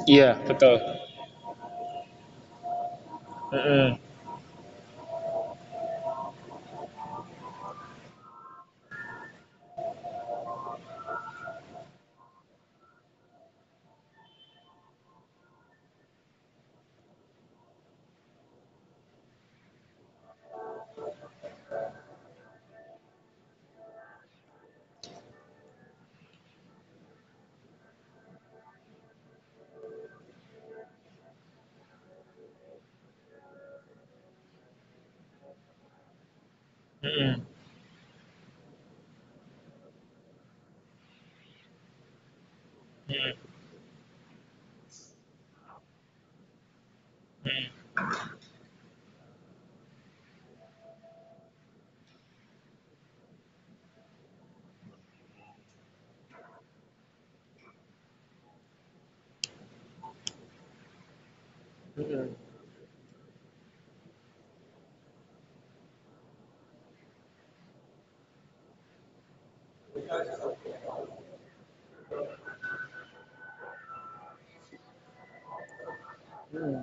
Iya, betul. Mm-mm. Mm-mm. Mm-mm. Mm-mm. Mm-mm. Mm-mm.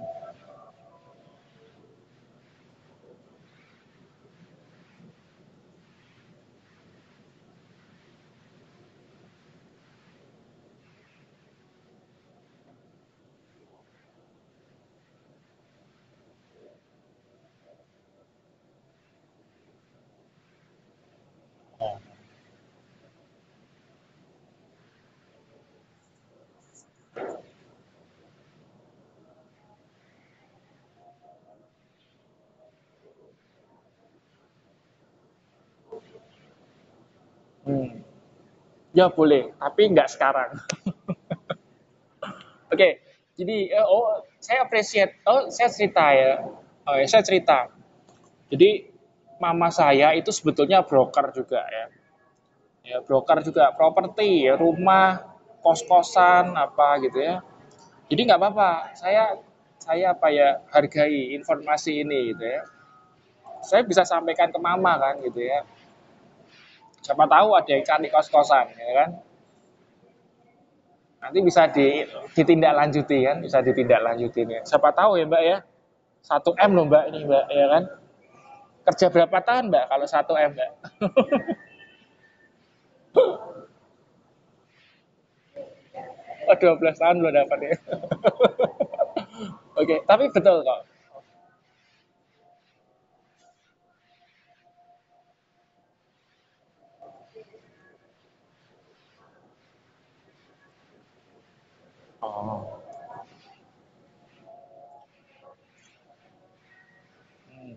Oh. Hmm. Ya boleh, tapi nggak sekarang. Oke, jadi saya appreciate, saya cerita ya. Oh, ya, saya cerita. Jadi mama saya itu sebetulnya broker juga ya. Ya, broker juga properti, ya, rumah, kos-kosan apa gitu ya. Jadi nggak apa-apa. Saya apa ya hargai informasi ini gitu ya. Saya bisa sampaikan ke mama kan gitu ya. Siapa tahu ada yang cari kos-kosan ya kan. Nanti bisa ditindaklanjuti kan, bisa ditindaklanjuti ya. Siapa tahu ya Mbak ya. 1 M loh Mbak ini Mbak ya kan. Kerja berapa tahun Mbak kalau 1 M Mbak? Oh, 12 tahun belum dapat ya. Oke, tapi betul kok. Oh. Hmm,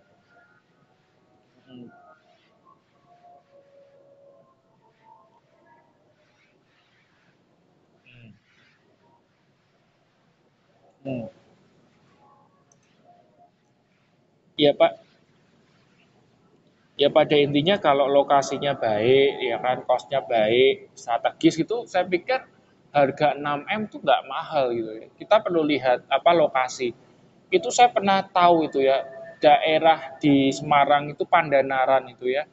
hmm, hmm, hmm. Ya Pak, ya pada intinya kalau lokasinya baik, ya kan kosnya baik, strategis itu saya pikir harga 6 M tuh nggak mahal gitu ya. Kita perlu lihat apa lokasi. Itu saya pernah tahu itu ya, daerah di Semarang itu Pandanaran itu ya.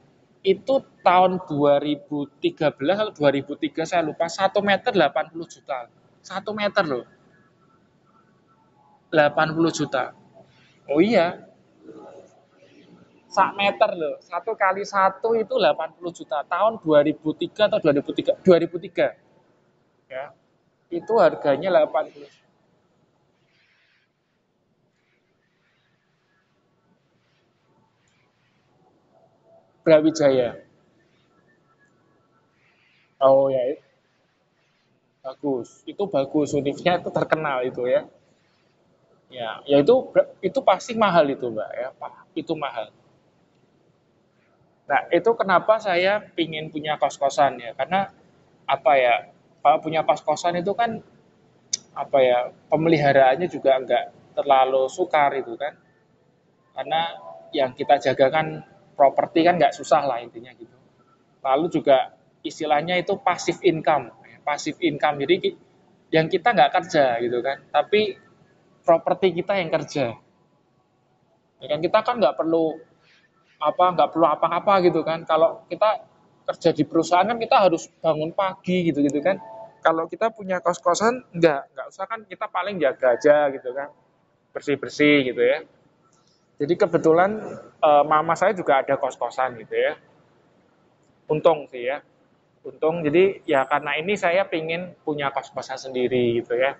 Itu tahun 2013 atau 2003 saya lupa, 1 meter 80 juta. 1 meter loh, 80 juta. Oh iya, 1 meter loh, 1 kali 1 itu 80 juta. Tahun 2003 atau 2003, 2003 ya. Itu harganya 80. Brawijaya. Oh ya, bagus. Itu bagus, univnya itu terkenal itu ya. Ya, ya itu pasti mahal itu, Mbak ya. Itu mahal. Nah, itu kenapa saya pingin punya kos-kosan ya. Karena apa ya? Kalau punya kos-kosan itu kan apa ya? Pemeliharaannya juga enggak terlalu sukar itu kan. Karena yang kita jaga kan properti kan nggak susah lah intinya gitu. Lalu juga istilahnya itu passive income, ya, passive income. Jadi yang kita nggak kerja gitu kan, tapi properti kita yang kerja. Ya kan kita kan nggak perlu apa-apa gitu kan. Kalau kita kerja di perusahaan kan kita harus bangun pagi gitu gitu kan. Kalau kita punya kos-kosan, nggak usah kan, kita paling jaga aja gitu kan, bersih-bersih gitu ya. Jadi kebetulan mama saya juga ada kos-kosan gitu ya. Untung sih ya, untung. Jadi ya karena ini saya pingin punya kos-kosan sendiri gitu ya.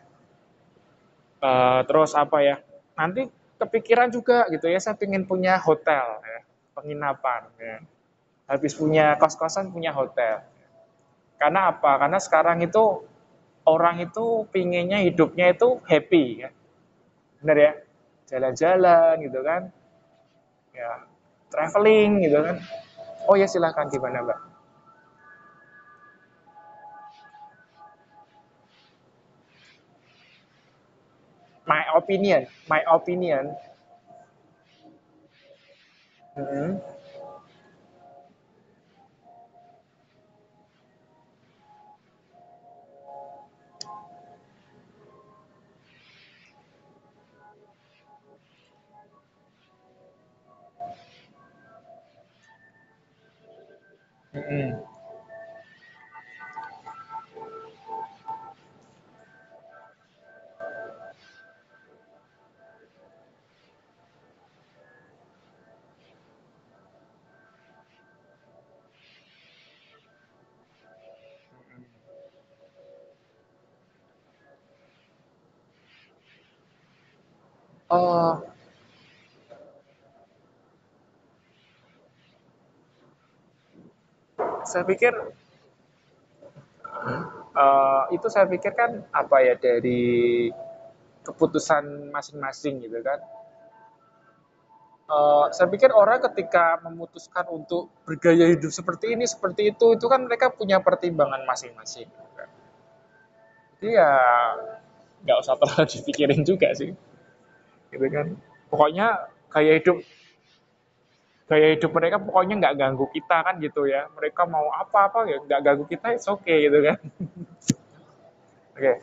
Terus apa ya? Nanti kepikiran juga gitu ya, saya pingin punya hotel ya, penginapan ya. Habis punya kos-kosan punya hotel. Karena apa? Karena sekarang itu orang itu pinginnya hidupnya itu happy ya. Bener ya? Jalan-jalan gitu kan. Ya, traveling gitu kan. Oh ya silahkan, gimana Mbak? My opinion. Hmm. Hmm. Oh, saya pikir itu saya pikir kan apa ya, dari keputusan masing-masing gitu kan. Saya pikir orang ketika memutuskan untuk bergaya hidup seperti itu kan mereka punya pertimbangan masing-masing. Jadi ya nggak usah terlalu dipikirin juga sih, gitu kan. Pokoknya gaya hidup gaya hidup mereka pokoknya nggak ganggu kita kan gitu ya. Mereka mau apa-apa ya nggak ganggu kita, it's okay gitu kan. Oke. Okay.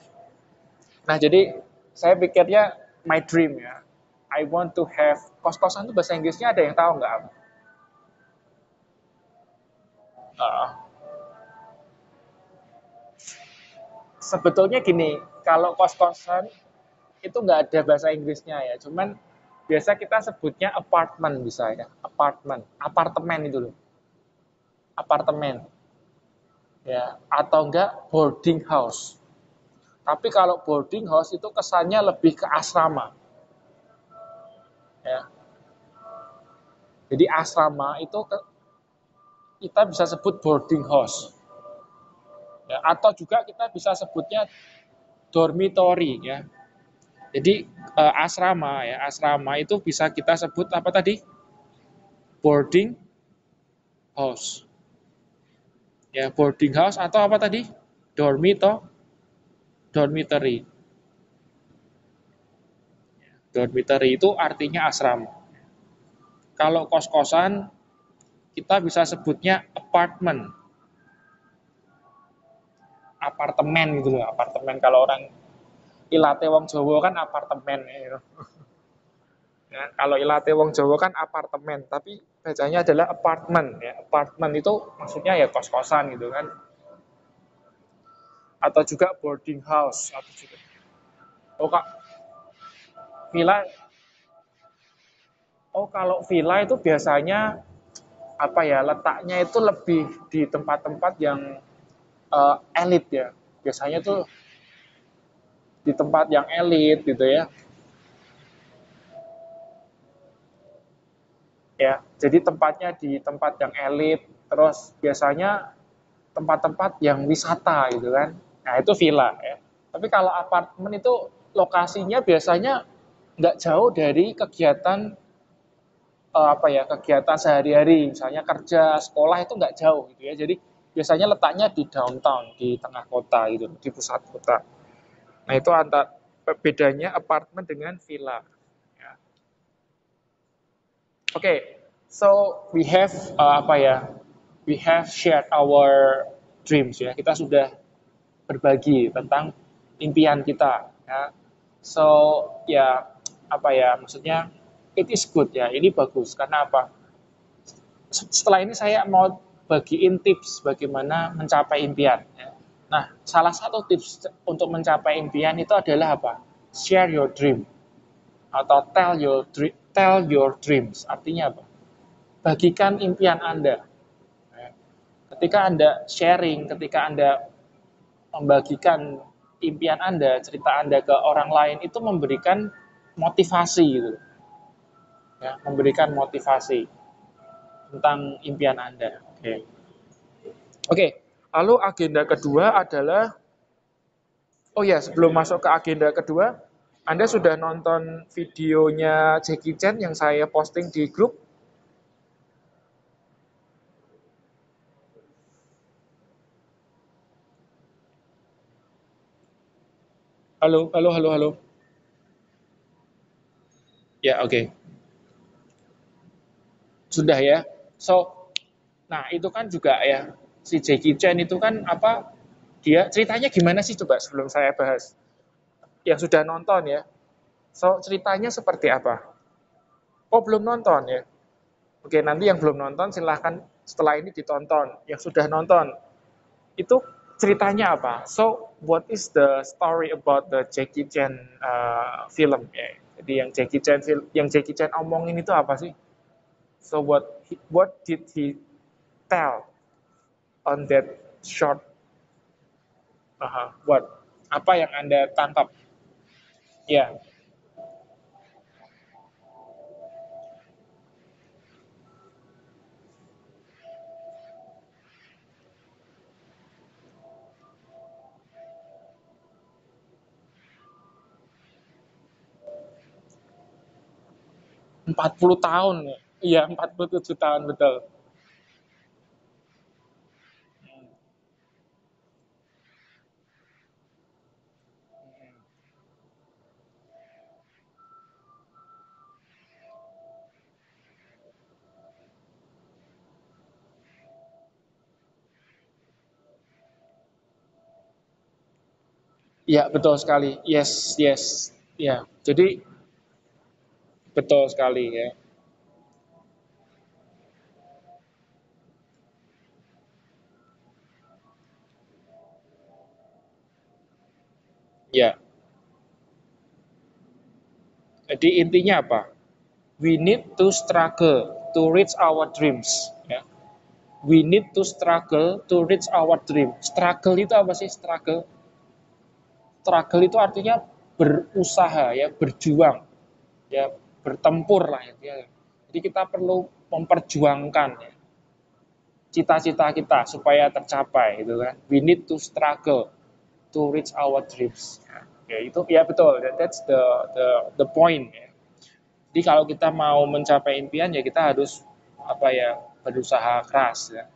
Nah jadi saya pikirnya my dream ya. I want to have kos-kosan, itu bahasa Inggrisnya ada yang tahu nggak? Uh, Sebetulnya gini, kalau kos-kosan itu nggak ada bahasa Inggrisnya ya. Cuman biasa kita sebutnya apartment, bisa ya. Apartemen itu loh. Apartemen ya, atau enggak boarding house. Tapi kalau boarding house itu kesannya lebih ke asrama ya. Jadi asrama itu kita bisa sebut boarding house ya, atau juga kita bisa sebutnya dormitory ya. Jadi asrama itu bisa kita sebut apa tadi? Boarding house. Ya, boarding house atau apa tadi? Dormitory. Dormitory itu artinya asrama. Kalau kos-kosan kita bisa sebutnya apartemen gitu loh, apartemen. Kalau orang ilate wong Jawa kan apartemen ya. Ya, kalau ilate wong Jawa kan apartemen, tapi bacanya adalah apartemen ya. Apartemen itu maksudnya ya kos-kosan gitu kan. Atau juga boarding house atau juga. Oh Kak, villa. Oh kalau villa itu biasanya apa ya, letaknya itu lebih di tempat-tempat yang elit ya. Biasanya tuh di tempat yang elit gitu ya. Ya, jadi tempatnya di tempat yang elit, terus biasanya tempat-tempat yang wisata gitu kan. Nah, itu villa ya. Tapi kalau apartemen itu lokasinya biasanya nggak jauh dari kegiatan apa ya, kegiatan sehari-hari, misalnya kerja, sekolah itu nggak jauh gitu ya. Jadi biasanya letaknya di downtown, di tengah kota gitu, di pusat kota. Nah, itu antara bedanya apartemen dengan villa. Ya. Oke, okay, so we have apa ya? We have shared our dreams ya. Kita sudah berbagi tentang impian kita ya. So ya apa ya, maksudnya it is good ya. Ini bagus karena apa? Setelah ini saya mau bagiin tips bagaimana mencapai impian ya. Nah, salah satu tips untuk mencapai impian itu adalah apa? Share your dream atau tell your dreams. Artinya apa? Bagikan impian Anda. Ketika Anda sharing, ketika Anda membagikan impian Anda, cerita Anda ke orang lain itu memberikan motivasi gitu. Ya, memberikan motivasi tentang impian Anda. Oke. Oke, lalu agenda kedua adalah oh ya, sebelum masuk ke agenda kedua, Anda sudah nonton videonya Jackie Chan yang saya posting di grup? Halo, halo, halo, halo. Ya, oke. Sudah ya. So, nah itu kan juga ya, si Jackie Chan itu kan apa, dia ceritanya gimana sih coba sebelum saya bahas. Yang sudah nonton ya. So, ceritanya seperti apa? Oh, belum nonton ya. Oke, nanti yang belum nonton silahkan setelah ini ditonton. Yang sudah nonton, itu ceritanya apa? So, what is the story about the Jackie Chan film? Ya, jadi yang Jackie Chan omongin itu apa sih? So, what did he tell on that short? What? Apa yang Anda tangkap? Ya, 40 tahun. Iya, 47 tahun betul. Iya, betul sekali. Yes, yes. Ya, jadi betul sekali ya. Ya, jadi intinya apa? We need to struggle to reach our dreams. Ya. We need to struggle to reach our dream. Struggle itu apa sih? Struggle itu artinya berusaha ya, berjuang, ya, bertempur lah ya. Jadi kita perlu memperjuangkan ya, cita-cita kita supaya tercapai gitu kan. We need to struggle to reach our dreams. Ya, itu ya betul. That's the point ya. Jadi kalau kita mau mencapai impian ya kita harus apa ya, berusaha keras ya.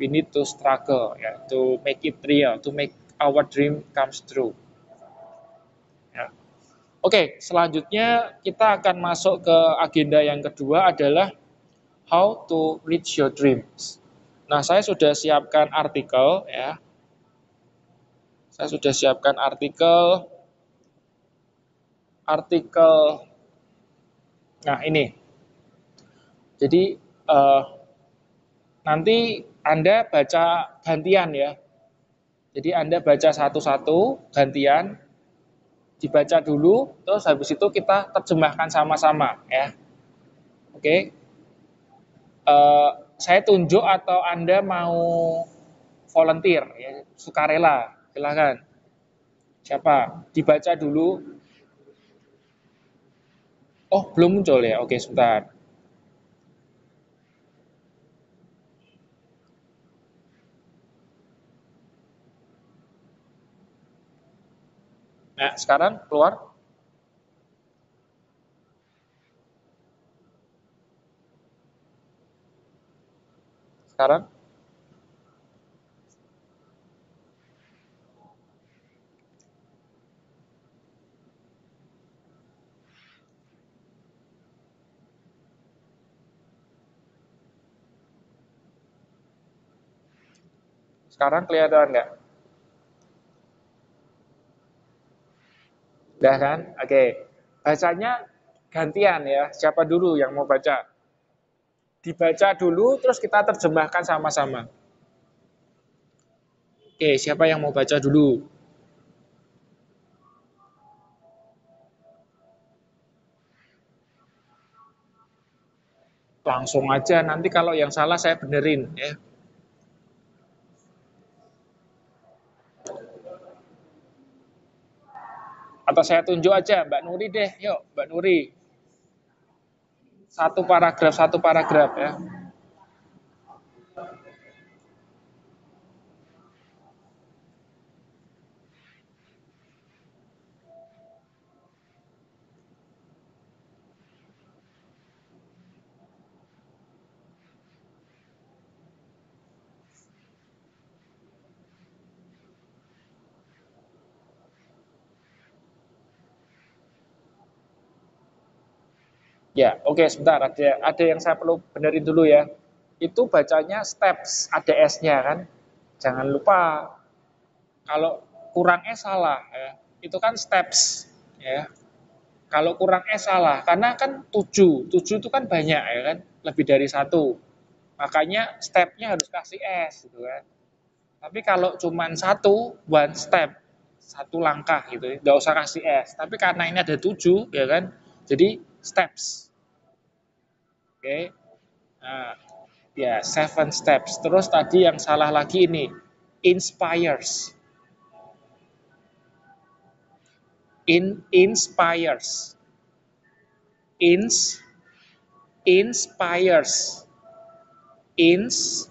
We need to struggle ya, to make it real, to make our dream comes true. Ya. Oke, selanjutnya kita akan masuk ke agenda yang kedua adalah how to reach your dreams. Nah, saya sudah siapkan artikel ya. Saya sudah siapkan artikel. Nah, ini. Jadi nanti Anda baca gantian ya. Jadi Anda baca satu-satu gantian, dibaca dulu, terus habis itu kita terjemahkan sama-sama ya. Oke. Saya tunjuk atau Anda mau volunteer ya, sukarela, silakan. Siapa? Dibaca dulu. Oh, belum muncul ya. Oke, sebentar. Nah, sekarang keluar. Sekarang. Sekarang kelihatan nggak? Udah kan? Oke. Bacanya gantian ya. Siapa dulu yang mau baca? Dibaca dulu, terus kita terjemahkan sama-sama. Oke, siapa yang mau baca dulu? Langsung aja, nanti kalau yang salah saya benerin ya. Atau saya tunjuk aja, Mbak Nuri deh, yuk Mbak Nuri. Satu paragraf ya. Ya, oke sebentar, ada yang saya perlu benerin dulu ya. Itu bacanya steps, ada S-nya kan. Jangan lupa kalau kurang S salah ya. Itu kan steps ya. Kalau kurang S salah karena kan 7, 7 itu kan banyak ya kan, lebih dari satu. Makanya stepnya harus kasih S gitu kan. Tapi kalau cuma satu, one step, satu langkah gitu, nggak usah kasih S. Tapi karena ini ada 7 ya kan, jadi steps. Oke, nah, ya seven steps. Terus tadi yang salah lagi ini, inspires, inspires, ins, inspires, ins,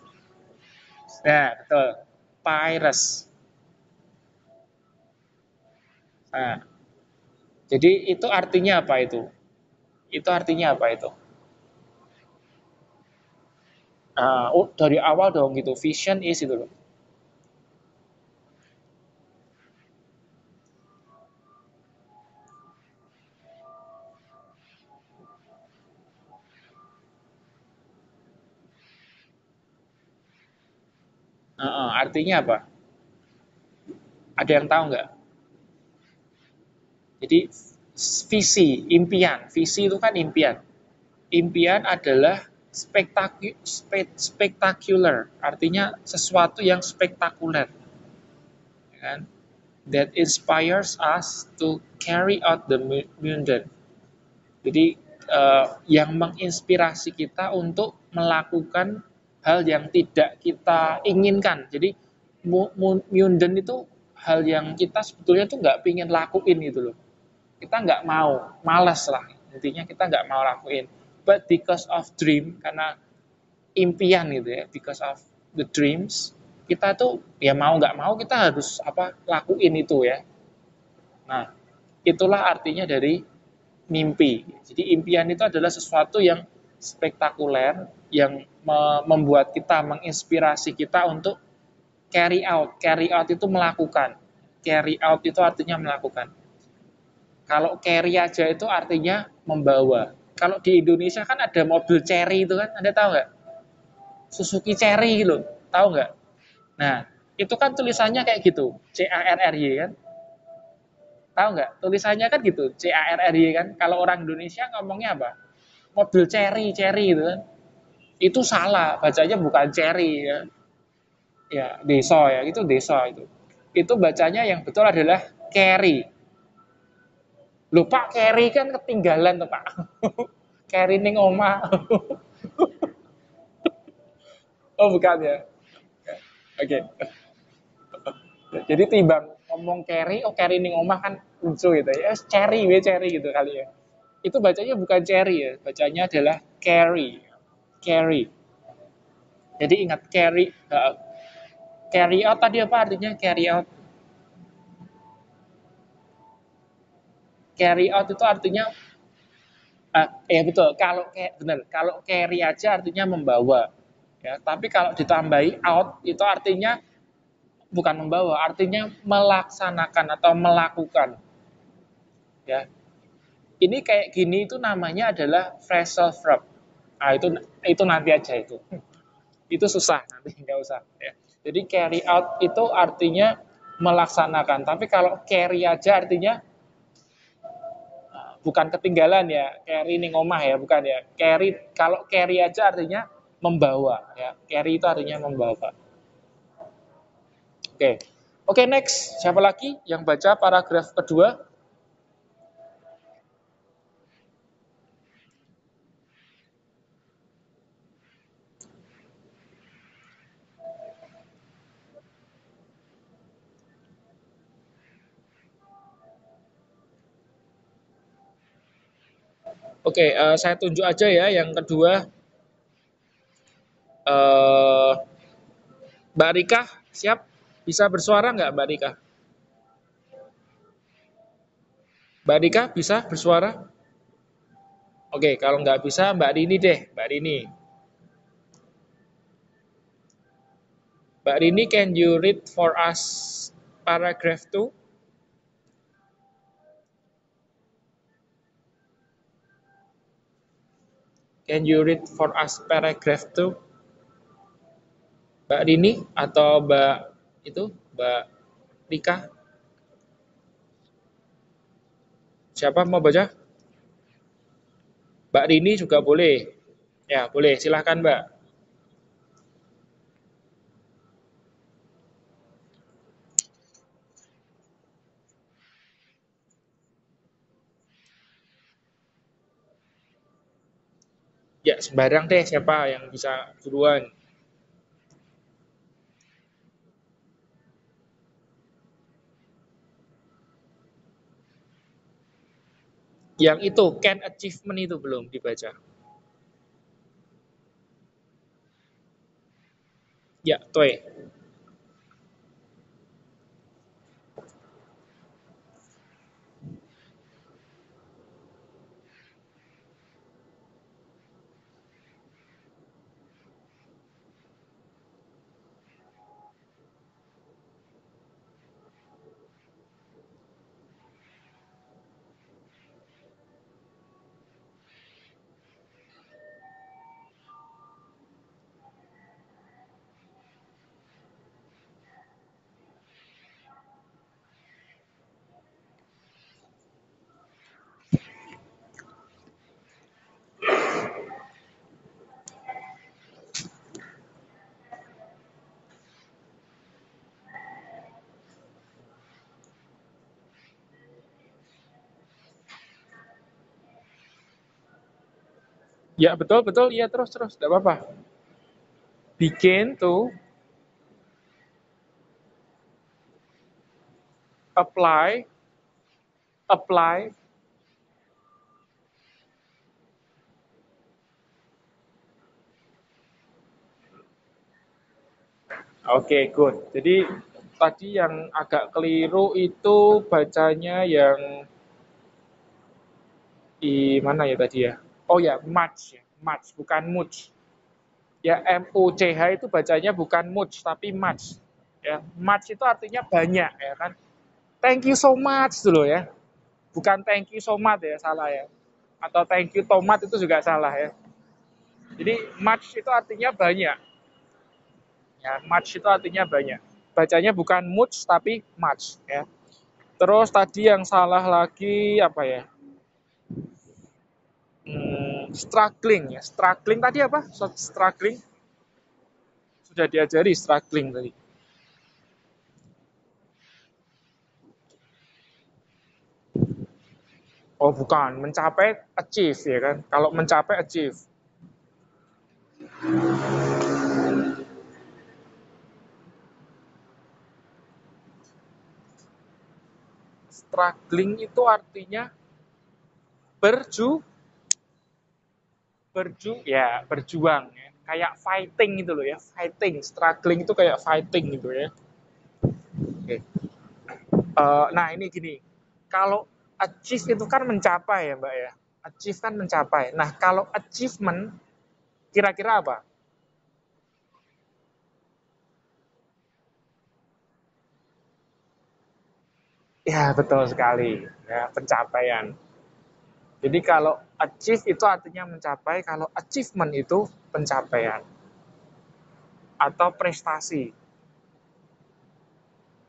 nah betul, pires. Nah, jadi itu artinya apa itu? Itu artinya apa itu? Oh, dari awal dong gitu. Vision is itu loh. Artinya apa? Ada yang tahu nggak? Jadi visi, impian. Visi itu kan impian. Impian adalah spektakuler. Artinya sesuatu yang spektakuler. Ya kan? That inspires us to carry out the mundane. Jadi yang menginspirasi kita untuk melakukan hal yang tidak kita inginkan. Jadi mundane itu hal yang kita sebetulnya tuh nggak pingin lakuin gitu loh. Kita nggak mau, malas lah. Intinya kita nggak mau lakuin. But because of dream, karena impian gitu ya, because of the dreams, kita tuh ya mau nggak mau kita harus lakuin itu ya. Nah, itulah artinya dari mimpi. Jadi impian itu adalah sesuatu yang spektakuler, yang membuat kita, menginspirasi kita untuk carry out. Carry out itu melakukan. Carry out itu artinya melakukan. Kalau carry aja itu artinya membawa. Kalau di Indonesia kan ada mobil Cherry itu kan, Anda tahu nggak? Suzuki Cherry gitu, tahu nggak? Nah, itu kan tulisannya kayak gitu, CARRY kan? Tahu nggak? Tulisannya kan gitu, CARRY kan? Kalau orang Indonesia ngomongnya apa? Mobil Cherry, Cherry itu kan? Itu salah, bacanya bukan Cherry ya. Ya, deso ya, itu deso itu. Itu bacanya yang betul adalah carry. Loh Pak, carry kan ketinggalan tuh Pak. Carry ning oma. Oh bukan ya. Oke. Jadi timbang ngomong carry, oh carry ning omah kan lucu gitu ya. Cherry, we cherry gitu kali ya. Itu bacanya bukan cherry ya, bacanya adalah carry. Carry. Jadi ingat carry. Carry out tadi apa artinya carry out? Carry out itu artinya betul. Kalau benar, kalau carry aja artinya membawa. Ya, tapi kalau ditambahi out itu artinya bukan membawa, artinya melaksanakan atau melakukan. Ya, ini kayak gini itu namanya adalah phrasal verb. Ah itu nanti aja itu. Itu susah nanti nggak usah. Ya. Jadi carry out itu artinya melaksanakan. Tapi kalau carry aja artinya bukan ketinggalan ya. Carry ning omah ya, bukan ya. Carry kalau carry aja artinya membawa ya. Carry itu artinya membawa. Oke. Oke, next. Siapa lagi yang baca paragraf kedua? Oke, saya tunjuk aja ya yang kedua. Eh, Mbak Rika, siap? Bisa bersuara nggak Mbak Rika? Mbak Rika bisa bersuara? Oke, kalau nggak bisa Mbak Rini deh, Mbak Rini. Mbak Rini, can you read for us paragraph 2? Can you read for us paragraph 2? Mbak Rini atau Mbak itu, Mbak Rika? Siapa mau baca? Mbak Rini juga boleh. Ya, boleh. Silahkan Mbak. Ya, sembarang deh siapa yang bisa duluan. Yang itu, can achievement itu belum dibaca. Ya, Toy. Ya, betul, betul. Iya, terus, terus. Tidak apa-apa. Begin to apply, apply. Oke, good. Jadi, tadi yang agak keliru itu bacanya yang di mana ya tadi ya? Oh ya, much ya. Much, bukan much. Ya, MUCH itu bacanya bukan much, tapi much. Ya, much itu artinya banyak ya kan. Thank you so much dulu ya. Bukan thank you so much ya, salah ya. Atau thank you tomat itu juga salah ya. Jadi much itu artinya banyak. Ya, much itu artinya banyak. Bacanya bukan much tapi much ya. Terus tadi yang salah lagi apa ya? Struggling ya. Struggling tadi apa? Struggling sudah diajari struggling tadi. Oh bukan, mencapai achieve ya kan. Kalau mencapai achieve. Struggling itu artinya berju berjuang ya. Kayak fighting gitu loh ya. Fighting, struggling itu kayak fighting gitu ya. Oke. Nah ini gini, kalau achieve itu kan mencapai ya Mbak ya. Achieve kan mencapai. Nah kalau achievement kira-kira apa? Ya betul sekali. Ya pencapaian. Jadi kalau achieve itu artinya mencapai, kalau achievement itu pencapaian atau prestasi.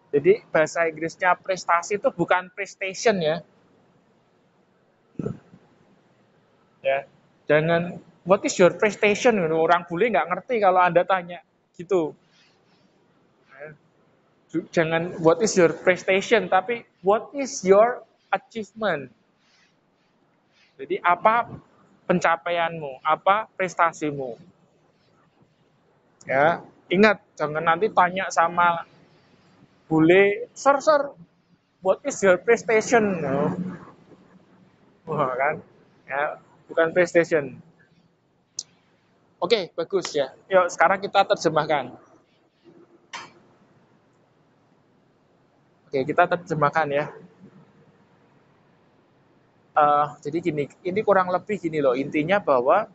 Jadi bahasa Inggrisnya prestasi itu bukan prestation ya. Ya. Jangan what is your prestation? Orang bule nggak ngerti kalau Anda tanya gitu. Jangan what is your prestation, tapi what is your achievement. Jadi apa pencapaianmu, apa prestasimu. Ya, ingat jangan nanti tanya sama bule, sir, what is your prestation? No. Wah, kan? Ya, bukan PlayStation. Oke, bagus ya. Yuk, sekarang kita terjemahkan. Oke, kita terjemahkan ya. Jadi gini, ini kurang lebih gini loh. Intinya bahwa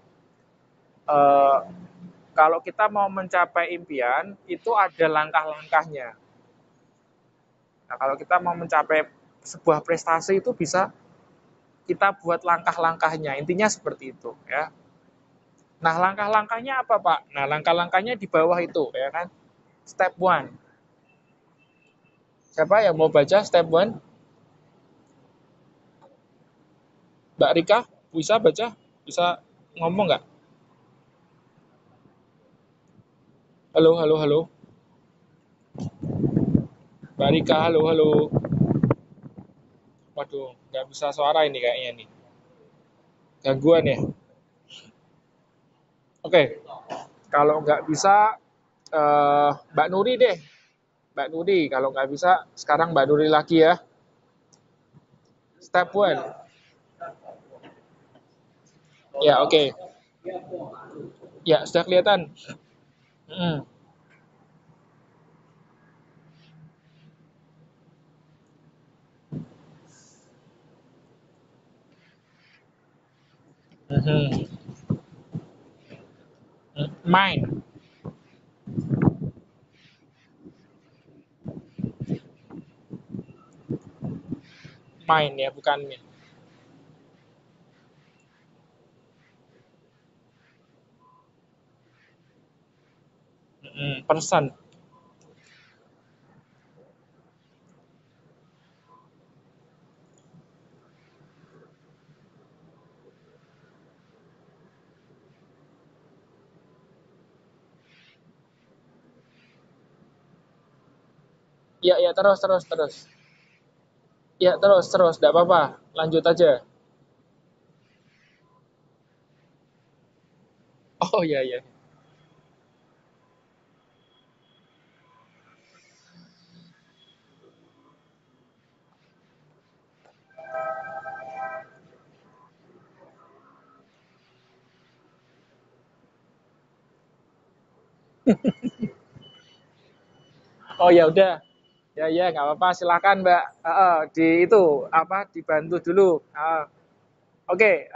uh, kalau kita mau mencapai impian, itu ada langkah-langkahnya. Nah, kalau kita mau mencapai sebuah prestasi itu bisa kita buat langkah-langkahnya. Intinya seperti itu ya. Nah, langkah-langkahnya apa, Pak? Nah, langkah-langkahnya di bawah itu ya kan. Step 1. Siapa yang mau baca step 1? Mbak Rika, bisa baca? Bisa ngomong nggak? Halo, halo, halo. Mbak Rika, halo, halo. Waduh, nggak bisa suara ini kayaknya nih. Gangguan ya? Oke, kalau nggak bisa, Mbak Nuri deh. Mbak Nuri, kalau nggak bisa, sekarang Mbak Nuri lagi ya. Step 1. Ya, oke. Ya, sudah kelihatan. Hmm. Mhm. Mind. Mind ya, bukan min. Person. Ya, ya, terus. Ya, terus, enggak apa-apa. Lanjut aja. Oh, iya, iya. Oh, ya udah. Ya, ya, nggak apa-apa. Silakan, Mbak. Di itu apa? Dibantu dulu. Oke.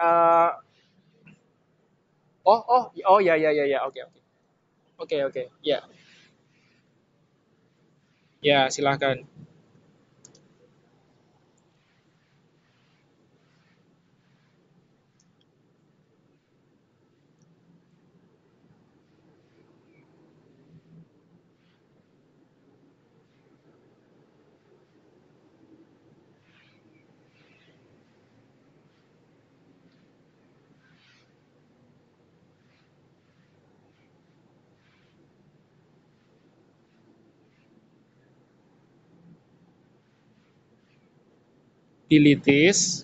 Oh, ya, ya, ya, ya. Oke, oke. Oke, oke. Ya, ya, silakan. Abilities.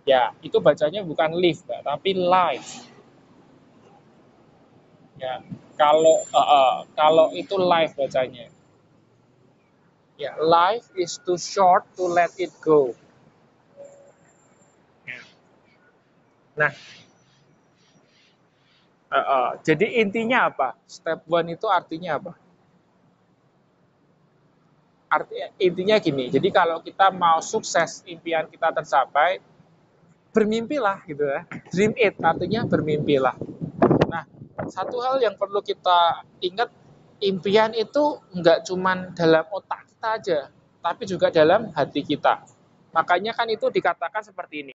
Ya, itu bacanya bukan live, Mbak, tapi live. Ya, kalau itu live bacanya. Ya, life is too short to let it go. Ya. Nah, jadi intinya apa? Step 1 itu artinya apa? Intinya gini. Jadi kalau kita mau sukses, impian kita tercapai, bermimpilah gitu ya. Dream it artinya bermimpilah. Nah, satu hal yang perlu kita ingat, impian itu nggak cuman dalam otak kita aja, tapi juga dalam hati kita. Makanya kan itu dikatakan seperti ini.